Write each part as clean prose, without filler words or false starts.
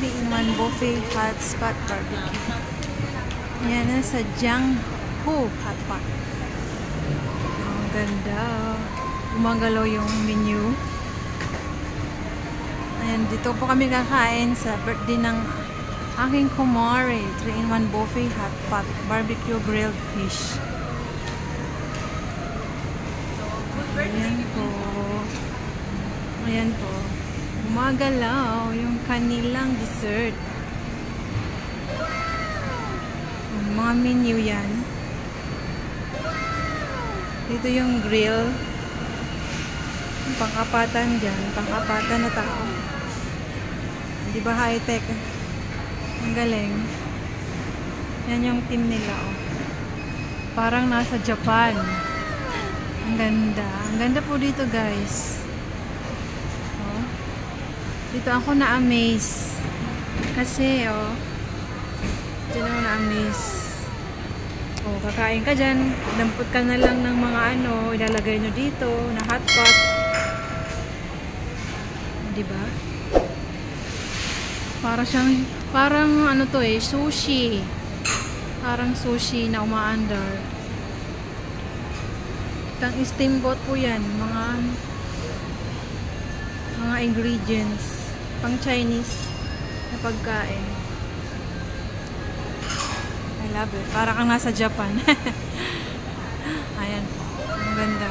3-in-1 buffet hot spot barbecue. Yan na sa Jianghu Hot Pot. Ang ganda. Gumagalaw yung menu. Ayan, dito po kami kakain sa birthday ng aking kumare. 3-in-1 buffet hot pot barbecue grilled fish. Ayan po. Ayan po. Gumagalaw yung kanilang dessert. Mga menu yan. Dito yung grill. Pang-apatan dyan. Pang-apatan na tao. Di ba high-tech? Ang galing. Yan yung team nila. Oh. Parang nasa Japan. Ang ganda. Ang ganda po dito guys. Oh. Dito ako na-amaze. Kasi dyan ako na-amaze. O, kakain ka dyan, dampot ka na lang ng mga ilalagay nyo dito, na hot pot. Diba? Parang sushi. Parang sushi na umaandar. Itang steamboat po yan, mga ingredients, pang Chinese na pagkain. I love it. Para kang nasa Japan. Ayan. Ang ganda.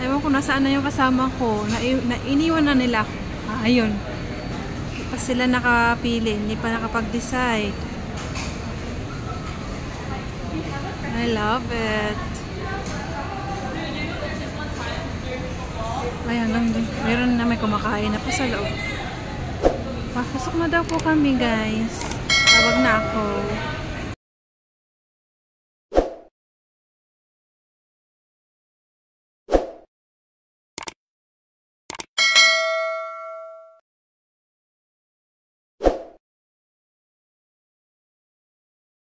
Ewan ko nasaan na yung kasama ko. Iniwan na nila ako. Ayun. Hindi pa sila nakapili. Hindi pa nakapag-decide. I love it. Ay, hanggang dun. Meron na may kumakain na po sa loob. Pasok na daw po kami, guys. Tawag na ako.